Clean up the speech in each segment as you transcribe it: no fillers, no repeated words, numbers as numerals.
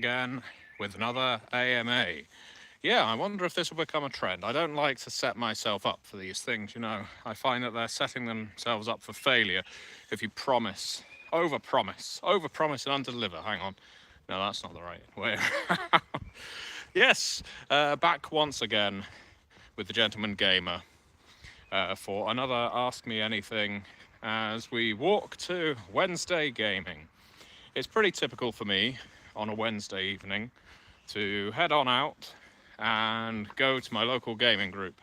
again with another AMA. Yeah, I wonder if this will become a trend. I don't like to set myself up for these things, you know. I find that they're setting themselves up for failure if you promise, over promise and under-deliver. Hang on. No, that's not the right way. Yes, back once again with the Gentleman Gamer for another Ask Me Anything as we walk to Wednesday gaming. It's pretty typical for me on a Wednesday evening to head on out and go to my local gaming group.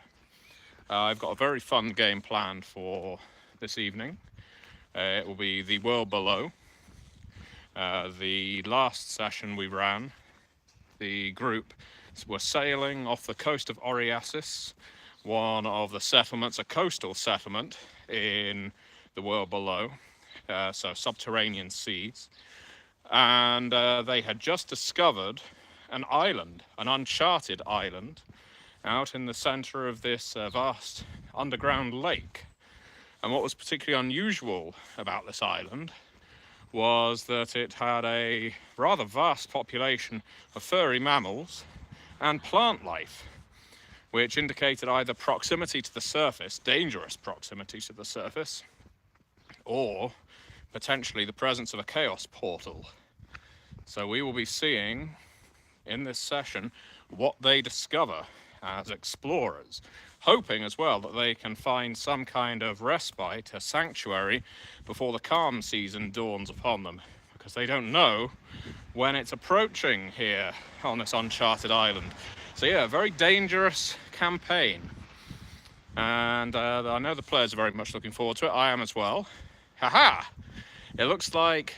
I've got a very fun game planned for this evening. It will be The World Below. The last session we ran, the group were sailing off the coast of Oriasis, one of the settlements, a coastal settlement in the world below, so subterranean seas. And they had just discovered an island, an uncharted island, out in the center of this vast underground lake. And what was particularly unusual about this island was that it had a rather vast population of furry mammals and plant life, which indicated either proximity to the surface, dangerous proximity to the surface, or potentially the presence of a chaos portal. So we will be seeing in this session what they discover as explorers, hoping as well that they can find some kind of respite, a sanctuary, before the calm season dawns upon them, because they don't know when it's approaching here on this uncharted island. So yeah, a very dangerous campaign, and I know the players are very much looking forward to it. I am as well. Haha! It looks like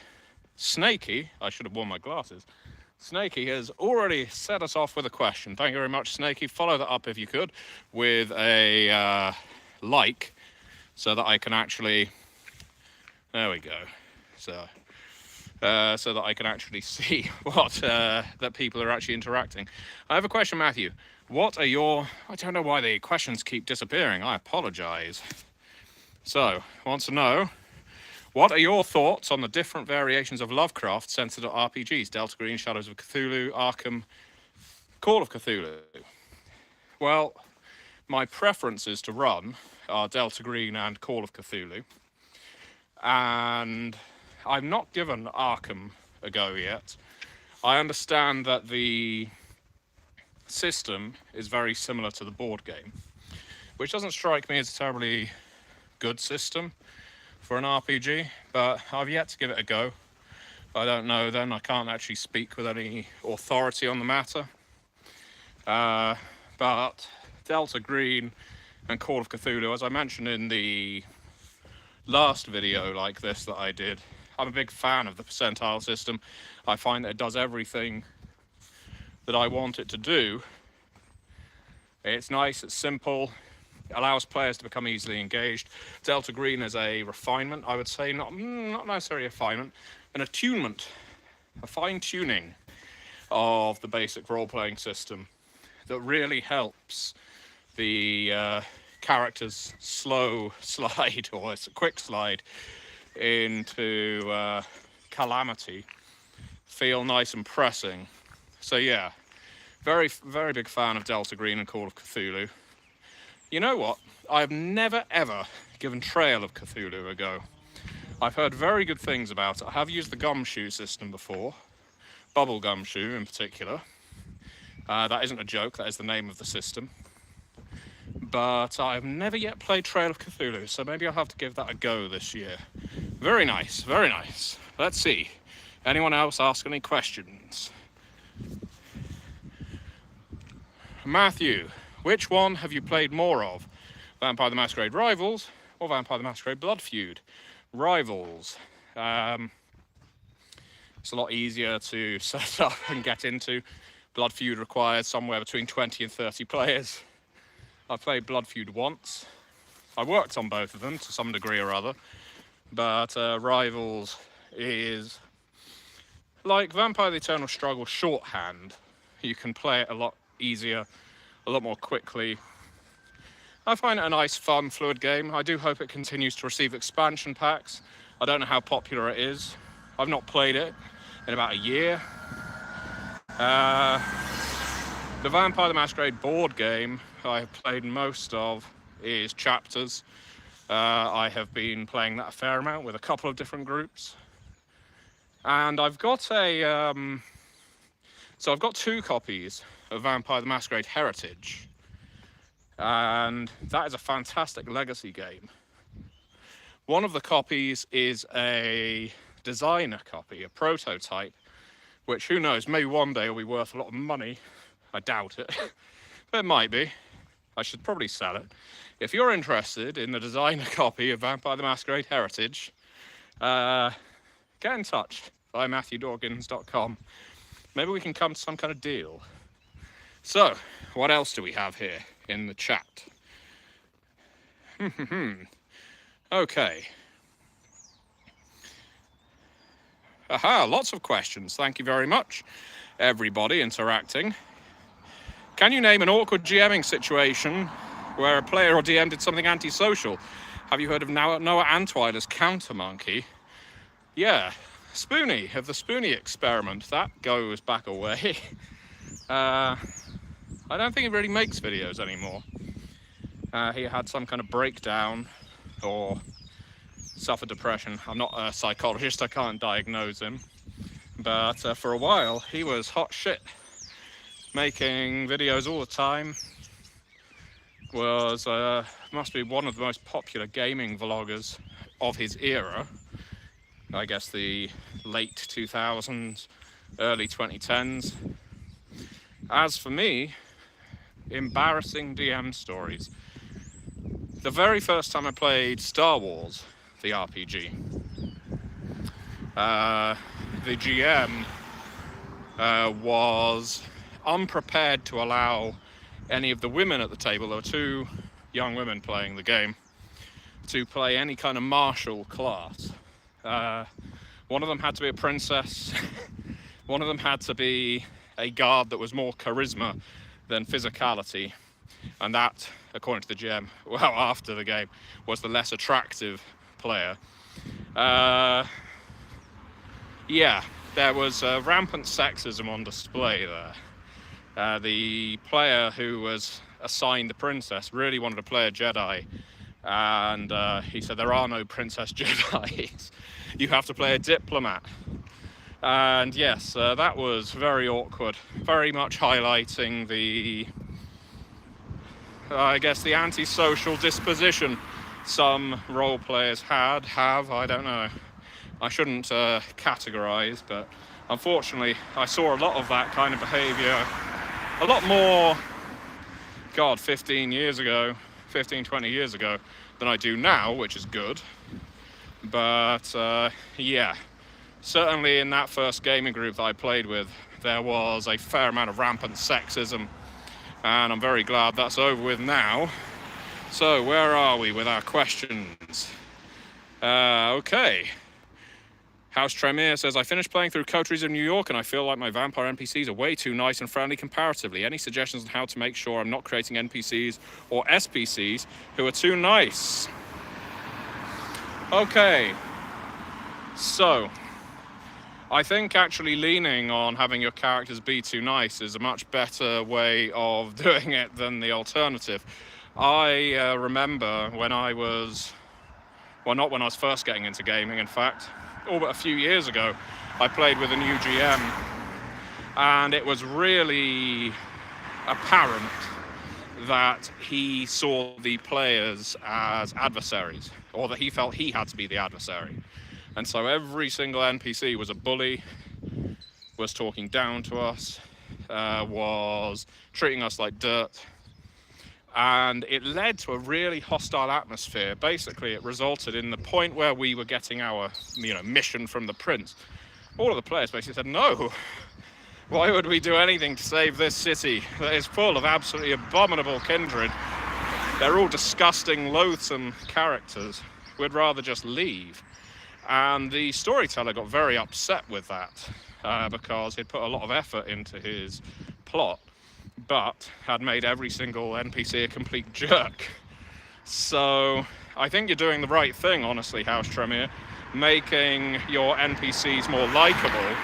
Snakey, I should have worn my glasses, Snakey has already set us off with a question. Thank you very much, Snakey. Follow that up if you could with a like, so that I can actually, there we go, so that I can actually see what that people are actually interacting. I have a question, Matthew. What are your, I don't know why the questions keep disappearing, I apologize. So, wants to know, what are your thoughts on the different variations of Lovecraft centered at RPGs? Delta Green, Shadows of Cthulhu, Arkham, Call of Cthulhu. Well, my preferences to run are Delta Green and Call of Cthulhu. And I've not given Arkham a go yet. I understand that the system is very similar to the board game, which doesn't strike me as a terribly good system for an RPG, but I've yet to give it a go. I don't know then, I can't actually speak with any authority on the matter. But Delta Green and Call of Cthulhu, as I mentioned in the last video like this that I did, I'm a big fan of the percentile system. I find that it does everything that I want it to do. It's nice, it's simple, allows players to become easily engaged. Delta Green is a refinement, I would say, not necessarily a refinement, an attunement, a fine-tuning of the basic role-playing system that really helps the character's slow slide, or it's a quick slide, into calamity feel nice and pressing. So yeah, very, very big fan of Delta Green and Call of Cthulhu. You know what? I've never ever given Trail of Cthulhu a go. I've heard very good things about it. I have used the gumshoe system before, bubble gumshoe in particular. That isn't a joke, that is the name of the system. But I've never yet played Trail of Cthulhu, so maybe I'll have to give that a go this year. Very nice, very nice. Let's see. Anyone else ask any questions? Matthew, which one have you played more of? Vampire the Masquerade Rivals or Vampire the Masquerade Blood Feud? Rivals. It's a lot easier to set up and get into. Blood Feud requires somewhere between 20 and 30 players. I've played Blood Feud once. I worked on both of them to some degree or other. But Rivals is like Vampire the Eternal Struggle shorthand. You can play it a lot easier, a lot more quickly. I find it a nice, fun, fluid game. I do hope it continues to receive expansion packs. I don't know how popular it is. I've not played it in about a year. The Vampire the Masquerade board game I have played most of is Chapters. I have been playing that a fair amount with a couple of different groups. And I've got so I've got 2 copies of Vampire the Masquerade Heritage. And that is a fantastic legacy game. One of the copies is a designer copy, a prototype, which, who knows, maybe one day will be worth a lot of money. I doubt it, but it might be. I should probably sell it. If you're interested in the designer copy of Vampire the Masquerade Heritage, get in touch via MatthewDawkins.com. Maybe we can come to some kind of deal. So, what else do we have here in the chat? Okay. Aha, lots of questions. Thank you very much, everybody interacting. Can you name an awkward GMing situation where a player or DM did something antisocial? Have you heard of Noah Antweiler's Counter Monkey? Yeah, Spoonie, of the Spoonie experiment. That goes back a way. I don't think he really makes videos anymore. He had some kind of breakdown or suffered depression. I'm not a psychologist, I can't diagnose him. But for a while, he was hot shit. Making videos all the time. Was must be one of the most popular gaming vloggers of his era. I guess the late 2000s, early 2010s. As for me, embarrassing DM stories. The very first time I played Star Wars, the RPG, the GM was unprepared to allow any of the women at the table, there were 2 young women playing the game, to play any kind of martial class. One of them had to be a princess, one of them had to be a guard that was more charisma than physicality, and that, according to the GM, well, after the game, was the less attractive player. Yeah, there was rampant sexism on display there. The player who was assigned the princess really wanted to play a Jedi, and he said there are no princess Jedis. You have to play a diplomat. And yes, that was very awkward, very much highlighting the, I guess, the antisocial disposition some role players have, I don't know. I shouldn't categorize, but unfortunately I saw a lot of that kind of behavior a lot more, 15 years ago, 15, 20 years ago than I do now, which is good. But yeah, certainly in that first gaming group that I played with, there was a fair amount of rampant sexism, and I'm very glad that's over with now. So where are we with our questions? Okay. House Tremere says, I finished playing through Coteries of New York and I feel like my vampire NPCs are way too nice and friendly comparatively. Any suggestions on how to make sure I'm not creating NPCs or SPCs who are too nice? Okay. So, I think actually leaning on having your characters be too nice is a much better way of doing it than the alternative. I remember when I was, well, not when I was first getting into gaming, in fact, all but a few years ago, I played with a new GM, and it was really apparent that he saw the players as adversaries, or that he felt he had to be the adversary. And so every single NPC was a bully, was talking down to us, was treating us like dirt. And it led to a really hostile atmosphere. Basically, it resulted in the point where we were getting our, mission from the prince. All of the players basically said, no, why would we do anything to save this city that is full of absolutely abominable kindred? They're all disgusting, loathsome characters. We'd rather just leave. And the storyteller got very upset with that because he'd put a lot of effort into his plot, but had made every single NPC a complete jerk. So I think you're doing the right thing, honestly, House Tremere, making your NPCs more likable,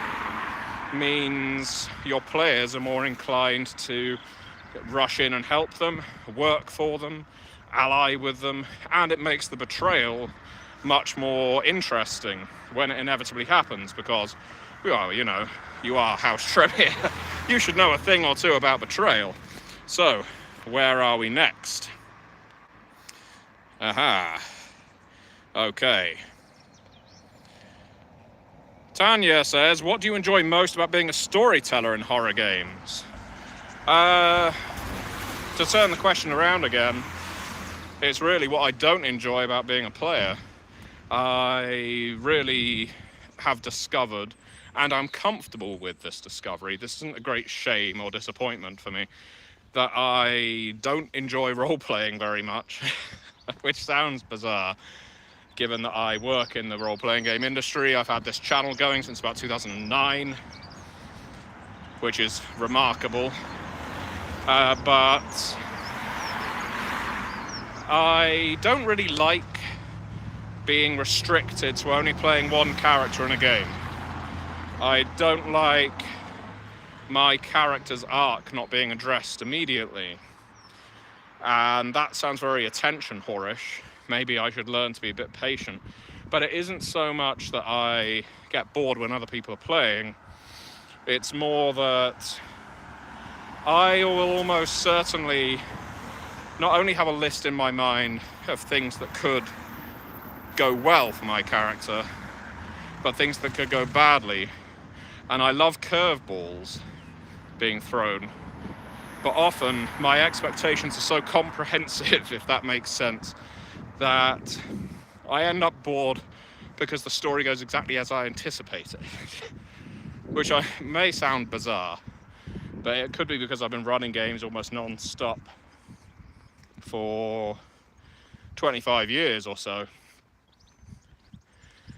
means your players are more inclined to rush in and help them, work for them, ally with them, and it makes the betrayal much more interesting when it inevitably happens, because, well, you know, you are House Tremere. You should know a thing or two about betrayal. So, where are we next? Aha. Okay. Tanya says, what do you enjoy most about being a storyteller in horror games? To turn the question around again, it's really what I don't enjoy about being a player. I really have discovered, and I'm comfortable with this discovery, this isn't a great shame or disappointment for me, that I don't enjoy role-playing very much, which sounds bizarre, given that I work in the role-playing game industry. I've had this channel going since about 2009, which is remarkable, but I don't really like being restricted to only playing one character in a game. I don't like my character's arc not being addressed immediately. And that sounds very attention whorish. Maybe I should learn to be a bit patient. But it isn't so much that I get bored when other people are playing. It's more that I will almost certainly not only have a list in my mind of things that could go well for my character, but things that could go badly. And I love curveballs being thrown, but often my expectations are so comprehensive, if that makes sense, that I end up bored because the story goes exactly as I anticipated. Which may sound bizarre, but it could be because I've been running games almost non-stop for 25 years or so.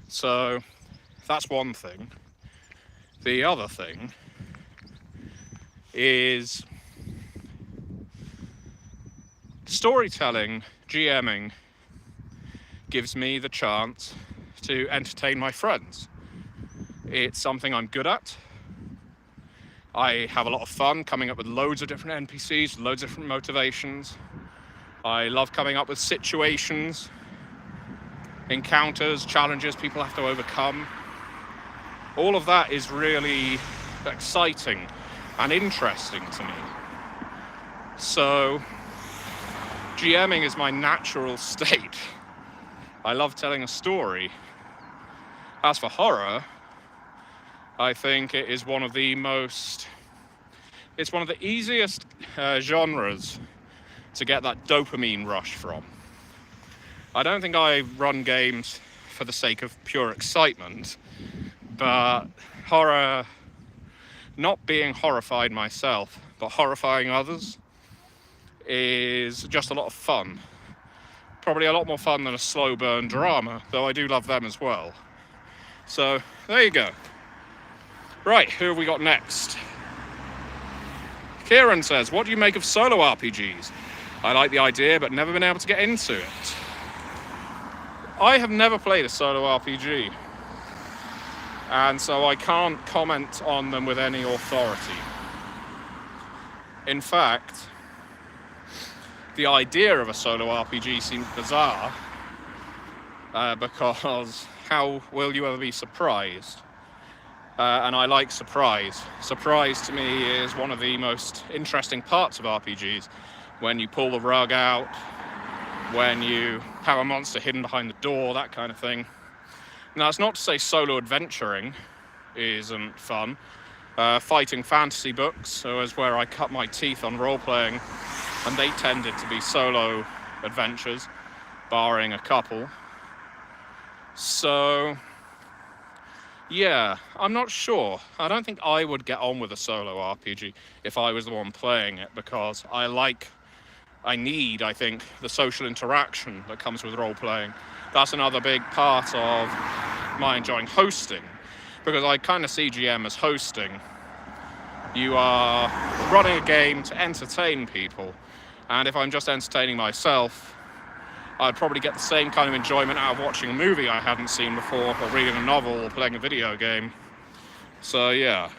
So that's one thing. The other thing is storytelling, GMing, gives me the chance to entertain my friends. It's something I'm good at. I have a lot of fun coming up with loads of different NPCs, loads of different motivations. I love coming up with situations, encounters, challenges people have to overcome. All of that is really exciting and interesting to me. So, GMing is my natural state. I love telling a story. As for horror, I think it is one of the easiest genres to get that dopamine rush from. I don't think I run games for the sake of pure excitement, but horror, not being horrified myself, but horrifying others, is just a lot of fun. Probably a lot more fun than a slow burn drama, though I do love them as well. So, there you go. Right, who have we got next? Kieran says, what do you make of solo RPGs? I like the idea, but never been able to get into it. I have never played a solo RPG, and so I can't comment on them with any authority. In fact, the idea of a solo RPG seems bizarre, because how will you ever be surprised? And I like surprise. Surprise to me is one of the most interesting parts of RPGs. When you pull the rug out, when you have a monster hidden behind the door, that kind of thing. Now, that's not to say solo adventuring isn't fun. Fighting fantasy books is where I cut my teeth on role-playing, and they tended to be solo adventures, barring a couple. So, yeah, I'm not sure. I don't think I would get on with a solo RPG if I was the one playing it, because I need, I think, the social interaction that comes with role-playing. That's another big part of my enjoying hosting, because I kind of see GM as hosting. You are running a game to entertain people, and if I'm just entertaining myself, I'd probably get the same kind of enjoyment out of watching a movie I hadn't seen before, or reading a novel, or playing a video game. So yeah,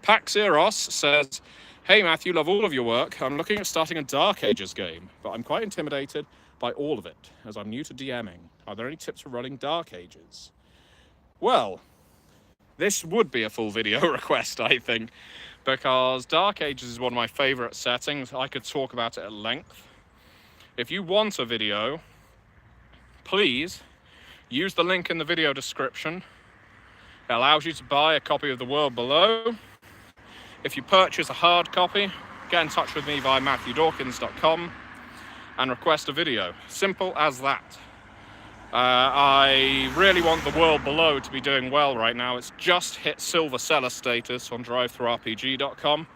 Paxiros says, hey Matthew, love all of your work. I'm looking at starting a Dark Ages game, but I'm quite intimidated by all of it, as I'm new to DMing. Are there any tips for running Dark Ages? Well, this would be a full video request, I think, because Dark Ages is one of my favourite settings. I could talk about it at length. If you want a video, please use the link in the video description. It allows you to buy a copy of The World Below. If you purchase a hard copy, get in touch with me via matthewdawkins.com and request a video. Simple as that. I really want The World Below to be doing well right now. It's just hit silver seller status on drivethroughrpg.com,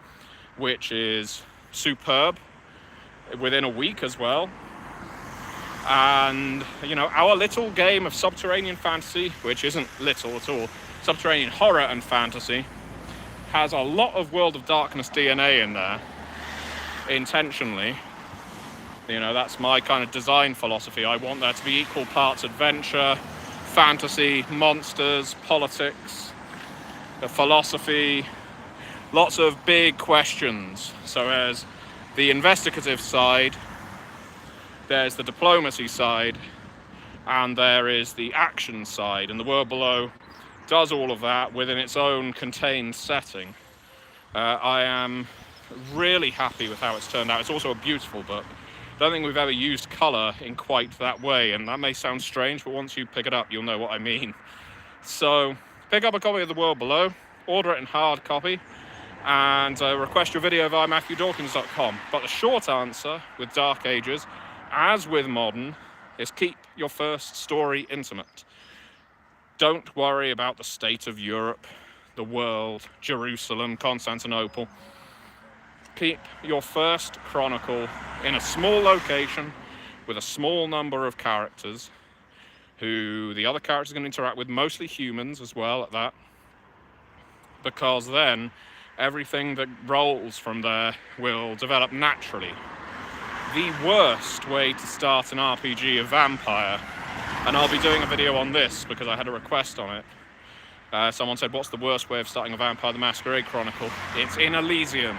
which is superb, within a week as well. And, you know, our little game of subterranean fantasy, which isn't little at all, subterranean horror and fantasy, has a lot of World of Darkness DNA in there, intentionally. You know, that's my kind of design philosophy. I want there to be equal parts adventure, fantasy, monsters, politics, philosophy, lots of big questions. So there's the investigative side, there's the diplomacy side, and there is the action side. And The World Below does all of that within its own contained setting. I am really happy with how it's turned out. It's also a beautiful book. I don't think we've ever used colour in quite that way, and that may sound strange, but once you pick it up, you'll know what I mean. So pick up a copy of The World Below, order it in hard copy, and request your video via matthewdawkins.com. But the short answer with Dark Ages, as with modern, is keep your first story intimate. Don't worry about the state of Europe, the world, Jerusalem, Constantinople. Keep your first chronicle in a small location with a small number of characters who the other characters are going to interact with, mostly humans as well at that, because then everything that rolls from there will develop naturally. The worst way to start an RPG of Vampire, and I'll be doing a video on this because I had a request on it. Someone said, what's the worst way of starting a Vampire the Masquerade Chronicle? It's in Elysium,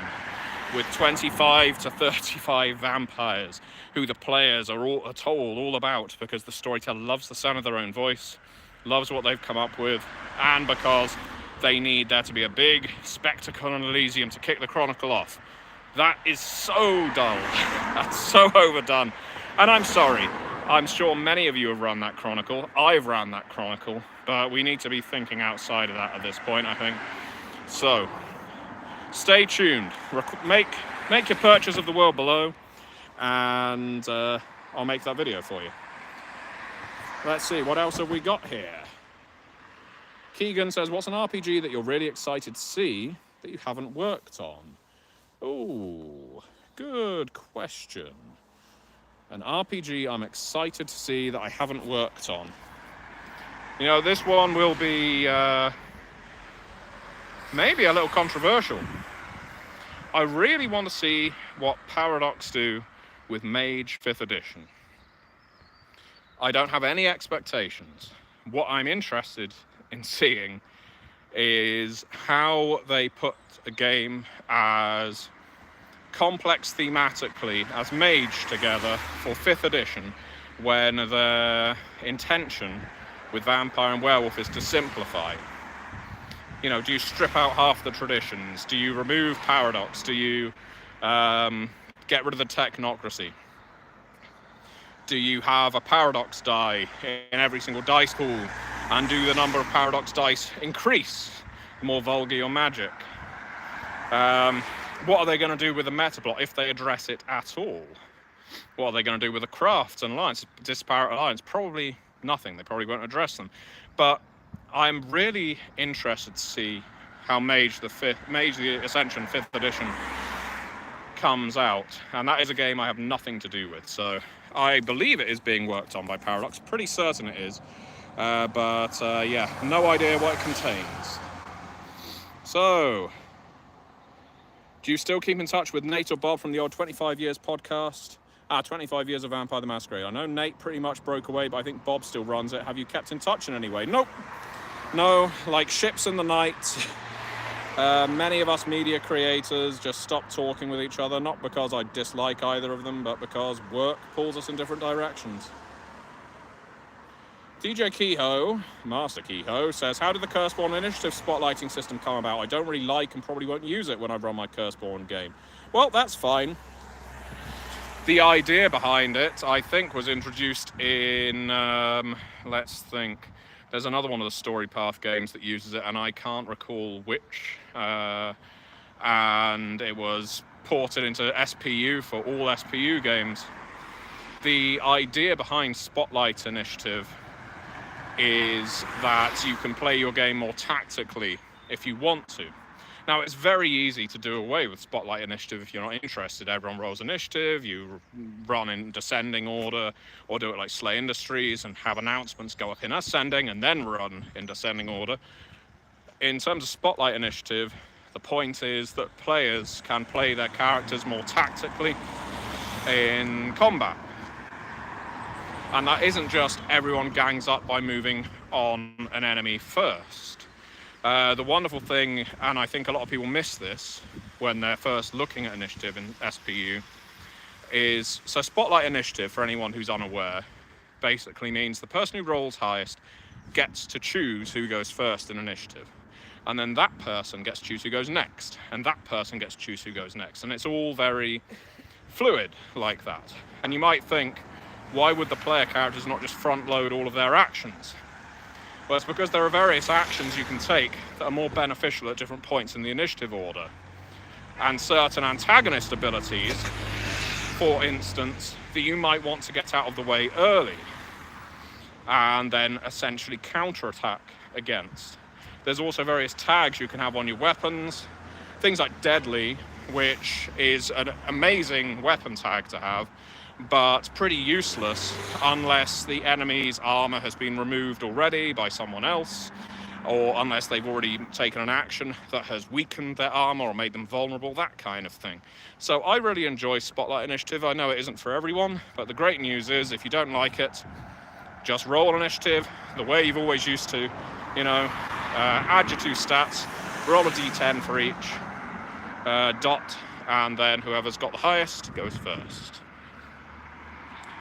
with 25 to 35 vampires who the players are told all about, because the storyteller loves the sound of their own voice, loves what they've come up with, and because they need there to be a big spectacle in Elysium to kick the chronicle off. That is so dull. That's so overdone. And I'm sorry. I'm sure many of you have run that chronicle. I've run that chronicle. But we need to be thinking outside of that at this point, I think. So, stay tuned. Make your purchase of The World Below, and I'll make that video for you. Let's see, what else have we got here? Keegan says, what's an RPG that you're really excited to see that you haven't worked on? Oh, good question. An RPG I'm excited to see that I haven't worked on. You know, this one will be maybe a little controversial. I really want to see what Paradox do with Mage 5th edition. I don't have any expectations. What I'm interested in seeing is how they put a game as complex thematically as Mage together for 5th edition, when the intention with Vampire and Werewolf is to simplify. You know, do you strip out half the traditions? Do you remove Paradox? Do you get rid of the technocracy? Do you have a Paradox die in every single dice pool, and do the number of Paradox dice increase the more vulgar your magic? What are they going to do with the meta plot if they address it at all? What are they going to do with the crafts and alliance, disparate alliance? Probably nothing. They probably won't address them. But I'm really interested to see how Mage the Ascension 5th edition comes out, and that is a game I have nothing to do with. So I believe it is being worked on by Paradox. Pretty certain it is, but yeah, no idea what it contains. So, do you still keep in touch with Nate or Bob from the old 25 Years podcast? 25 Years of Vampire the Masquerade. I know Nate pretty much broke away, but I think Bob still runs it. Have you kept in touch in any way? Nope. No, like ships in the night. Many of us media creators just stop talking with each other, not because I dislike either of them, but because work pulls us in different directions. DJ Kehoe, Master Kehoe, says, how did the Curseborn Initiative spotlighting system come about? I don't really like and probably won't use it when I run my Curseborn game. Well, that's fine. The idea behind it, I think, was introduced in, let's think, there's another one of the story path games that uses it, and I can't recall which, and it was ported into SPU for all SPU games. The idea behind Spotlight Initiative is that you can play your game more tactically if you want to. Now, it's very easy to do away with Spotlight Initiative if you're not interested. Everyone rolls initiative, you run in descending order, or do it like Slay Industries and have announcements go up in ascending and then run in descending order. In terms of Spotlight Initiative, the point is that players can play their characters more tactically in combat. And that isn't just everyone gangs up by moving on an enemy first. The wonderful thing, and I think a lot of people miss this when they're first looking at initiative in SPU, is, so Spotlight Initiative, for anyone who's unaware, basically means the person who rolls highest gets to choose who goes first in initiative. And then that person gets to choose who goes next, and that person gets to choose who goes next. And it's all very fluid like that. And you might think, why would the player characters not just front load all of their actions? Well, it's because there are various actions you can take that are more beneficial at different points in the initiative order. And certain antagonist abilities, for instance, that you might want to get out of the way early and then essentially counterattack against. There's also various tags you can have on your weapons, things like Deadly, which is an amazing weapon tag to have, but pretty useless unless the enemy's armor has been removed already by someone else, or unless they've already taken an action that has weakened their armor or made them vulnerable, that kind of thing. So I really enjoy Spotlight Initiative. I know it isn't for everyone, but the great news is if you don't like it, just roll initiative the way you've always used to, add your 2 stats, roll a d10 for each dot, and then whoever's got the highest goes first.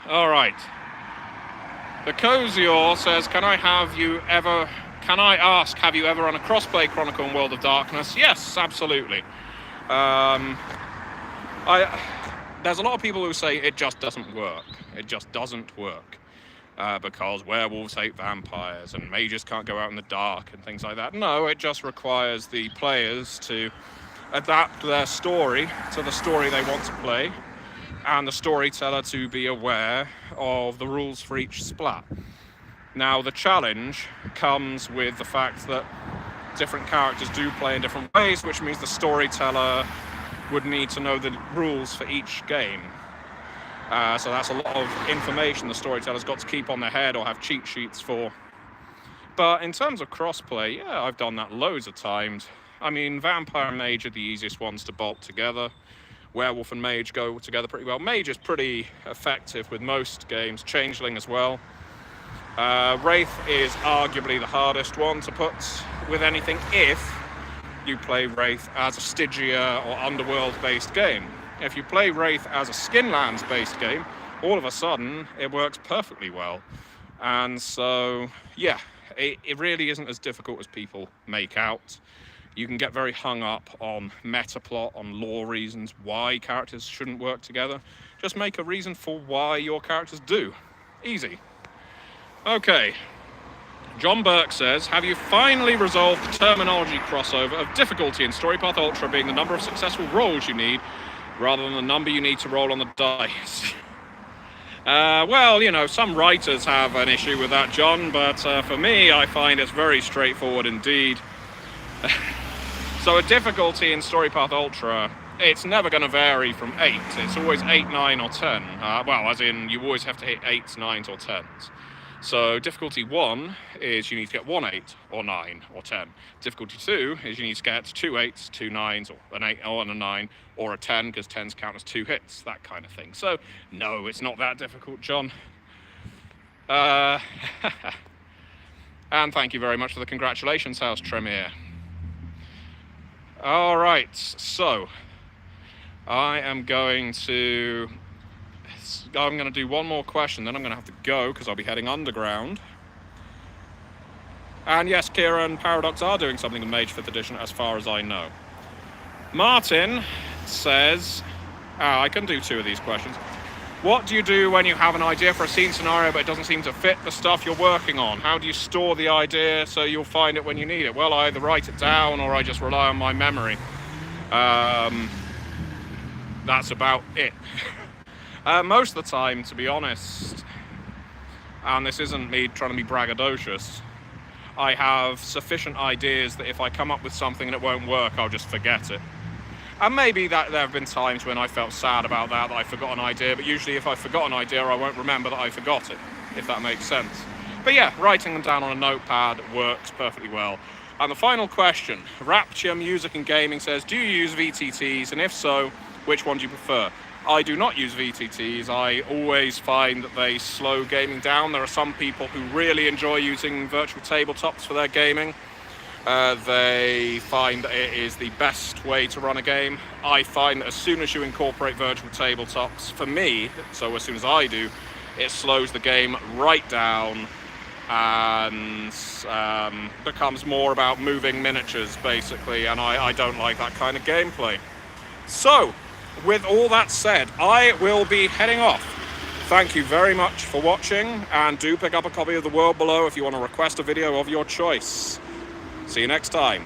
All right. The Cozior says, can I ask, have you ever run a crossplay Chronicle in World of Darkness? Yes, absolutely. There's a lot of people who say it just doesn't work. It just doesn't work. Because werewolves hate vampires and mages can't go out in the dark and things like that. No, it just requires the players to adapt their story to the story they want to play, and the storyteller to be aware of the rules for each splat. Now, the challenge comes with the fact that different characters do play in different ways, which means the storyteller would need to know the rules for each game. So that's a lot of information the storyteller's got to keep on their head or have cheat sheets for. But in terms of crossplay, yeah, I've done that loads of times. I mean, Vampire and Mage are the easiest ones to bolt together. Werewolf and Mage go together pretty well. Mage is pretty effective with most games. Changeling as well. Wraith is arguably the hardest one to put with anything if you play Wraith as a Stygia or Underworld-based game. If you play Wraith as a Skinlands-based game, all of a sudden it works perfectly well. And so, yeah, it really isn't as difficult as people make out. You can get very hung up on meta plot, on lore reasons why characters shouldn't work together. Just make a reason for why your characters do. Easy. Okay. John Burke says, have you finally resolved the terminology crossover of difficulty in Storypath Ultra being the number of successful rolls you need, rather than the number you need to roll on the dice? Well, some writers have an issue with that, John, but for me, I find it's very straightforward indeed. So a difficulty in Storypath Ultra, it's never going to vary from 8. It's always 8, 9, or 10. As in, you always have to hit 8s, 9s, or 10s. So difficulty 1 is you need to get 1 8, or 9, or 10. Difficulty 2 is you need to get 2 8s, 2 9s, or an 8, or a 9, or a 10, because 10s count as 2 hits, that kind of thing. So, no, it's not that difficult, John. And thank you very much for the congratulations, House Tremere. All right, so I'm going to do one more question, then I'm going to have to go because I'll be heading underground. And yes, Kira and Paradox are doing something in Mage 5th edition as far as I know. Martin says, I can do 2 of these questions. What do you do when you have an idea for a scene scenario but it doesn't seem to fit the stuff you're working on? How do you store the idea so you'll find it when you need it? Well, I either write it down or I just rely on my memory. That's about it. Most of the time, to be honest, and this isn't me trying to be braggadocious, I have sufficient ideas that if I come up with something and it won't work, I'll just forget it. And maybe that there have been times when I felt sad about that I forgot an idea, but usually if I forgot an idea, I won't remember that I forgot it, if that makes sense. But yeah, writing them down on a notepad works perfectly well. And the final question, Rapture Music and Gaming says, do you use VTTs? And if so, which one do you prefer? I do not use VTTs. I always find that they slow gaming down. There are some people who really enjoy using virtual tabletops for their gaming. They find that it is the best way to run a game. I find that as soon as you incorporate virtual tabletops, for me, so as soon as I do, it slows the game right down and becomes more about moving miniatures, basically, and I don't like that kind of gameplay. So, with all that said, I will be heading off. Thank you very much for watching, and do pick up a copy of The World Below if you want to request a video of your choice. See you next time.